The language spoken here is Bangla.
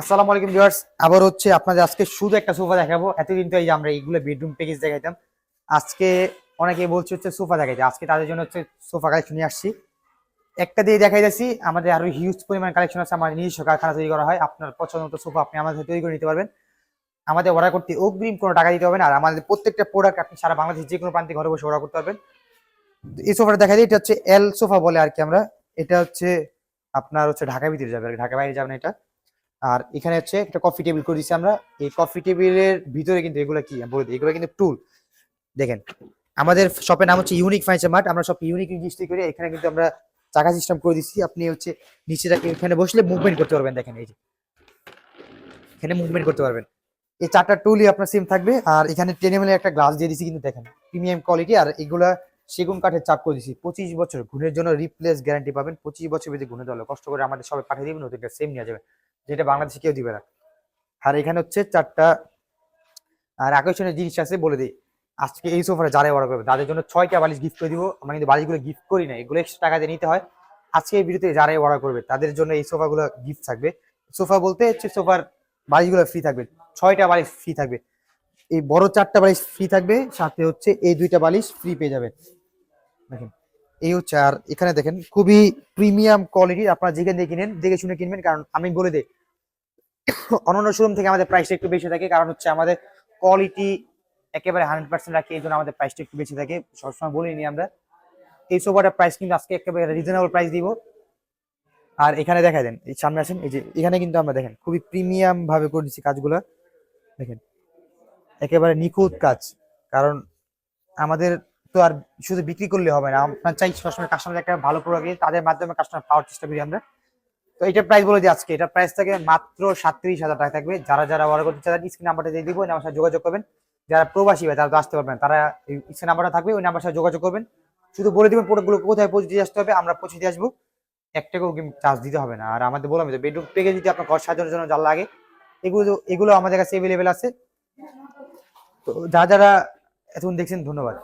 আসসালামু আলাইকুম ভিউয়ার্স, আবার হচ্ছে আপনাদের আজকে শুধু একটা সোফা দেখাবো। এতদিন তো এই যে আমরা এইগুলো বেডরুম প্যাকেজ দেখাইতাম, আজকে অনেকে বলছে হচ্ছে সোফা দেখাইতে। আজকে তাদের জন্য হচ্ছে সোফা কালেকশন নিয়ে আসছি। একটা দিয়ে দেখাই যাচ্ছি, আমাদের আরো হিউজ পরিমাণ কালেকশন আছে। আমার নিজস্ব কারখানা তৈরি করা হয়। আপনার পছন্দ মতো সোফা আপনি আমাদের তৈরি করে নিতে পারবেন। আমাদের অর্ডার করতে অগ্রিম কোনো টাকা দিতে হবে না। আর আমাদের প্রত্যেকটা প্রোডাক্ট আপনি সারা বাংলাদেশ যে কোনো প্রান্তে ঘরে বসে অর্ডার করতে পারবেন। তো এই সোফাটা দেখাই দিই, এটা হচ্ছে এল সোফা বলে আর কি আমরা। এটা হচ্ছে আপনার হচ্ছে ঢাকার ভিতরে যাবে, ঢাকা বাইরে যাবে না এটা। আর এখানে হচ্ছে একটা কফি টেবিল করে দিচ্ছি আমরা। এই কফি টেবিলের ভিতরে কিন্তু এগুলো কি আমি বলে দিই, এগুলো কিন্তু টুল। দেখেন, আমাদের শপের নাম হচ্ছে ইউনিক ফার্নিচার মার্ট। আমরা সব ইউনিক জিনিস তৈরি করি। এখানে কিন্তু আমরা চাকা সিস্টেম করে দিচ্ছি। আপনি হচ্ছে নিচে এখানে বসলে মুভমেন্ট করতে পারবেন। দেখেন এই যে এখানে মুভমেন্ট করতে পারবেন। এই চারটা টুলই আপনার সেম থাকবে। আর এখানে 10 ml একটা গ্লাস দিয়ে দিচ্ছি, কিন্তু দেখেন প্রিমিয়াম কোয়ালিটি। আর এগুলা সেগুন কাঠের চাপ করে দিচ্ছি। 25 বছর গুণের জন্য রিপ্লেস গ্যারান্টি পাবেন। 25 বছর যদি গুণে দেওয়া কষ্ট করে আমাদের সবাই পাঠিয়ে দিবেন, ওদেরকে সেম নিয়ে যাবে, যেটা বাংলাদেশে কেউ দিবে না। আর এখানে হচ্ছে চারটা আর আকর্ষণীয় জিনিস আছে বলে দিই। আজকে এই সোফাটা যারা অর্ডার করবে তাদের জন্য 6টা বালিশ গিফট করে দিব। আমরা কিন্তু বালিশগুলো গিফট করি না, এগুলো এক্সট্রা টাকা দিয়ে নিতে হয়। আজকে এই ভিডিওতে যারাই অর্ডার করবে তাদের জন্য এই সোফাগুলো গিফট থাকবে। সোফা বলতে হচ্ছে সোফার বালিশগুলো ফ্রি থাকবে। 6টা বালিশ ফ্রি থাকবে। এই বড় 4টা বালিশ ফ্রি থাকবে, সাথে হচ্ছে এই 2টা বালিশ ফ্রি পেয়ে যাবেন। দেখেন এই হচ্ছে। আর এখানে দেখেন খুবই প্রিমিয়াম কোয়ালিটির, আপনারা যেখান থেকে কিনেন দেখে শুনে কিনবেন। কারণ আমি বলে দিই, অন্যান্য শোরুম থেকে আমাদের প্রাইসটা একটু বেশি থাকে, কারণ হচ্ছে আমাদের কোয়ালিটি একেবারে 100% রাখি, এই জন্য আমাদের প্রাইসটা একটু বেশি থাকে। সবসময় বলিনি আমরা। এই সোফাটার প্রাইস কিন্তু আজকে একেবারে রিজনেবল প্রাইস দিব। আর এখানে দেখা দেন, এই সামনে আসেন, এই যে এখানে কিন্তু আমরা দেখেন খুবই প্রিমিয়াম ভাবে করে দিচ্ছি কাজগুলা। দেখেন একেবারে নিখুঁত কাজ। কারণ আমাদের তো আর শুধু বিক্রি করলে হবে না, আপনার চাই সবসময় কাস্টমার একটা ভালো প্রোডাক্ট, তাদের মাধ্যমে কাস্টমার পাওয়ার চেষ্টা করি আমরা। তো এটার প্রাইস বলে দিই, আজকে এটার প্রাইস থাকে মাত্র 37,000 টাকা থাকবে। যারা যারা অর্ডার করতে চান স্ক্রিন নাম্বারটা দিয়ে দিব, ওই নাম্বার সাথে যোগাযোগ করবেন। যারা প্রবাসী ভাই তারা তো আসতে পারবেন, তারা স্ক্রিন নাম্বারটা থাকবে, ওই নাম্বার সাথে যোগাযোগ করবেন। শুধু বলে দিবেন প্রোডাক্টগুলো কোথায় পৌঁছে দিয়ে আসতে হবে, আমরা পৌঁছে দিয়ে আসবো। 1 টাকাও চার্জ দিতে হবে না। আর আমাদের বললাম যে বেডরুম প্যাকেজ যদি আপনার ঘর সাজানোর জন্য যা লাগে, এগুলো এগুলো আমাদের কাছে অ্যাভেলেবেল আছে। তো যারা যারা এতক্ষণ দেখছেন ধন্যবাদ।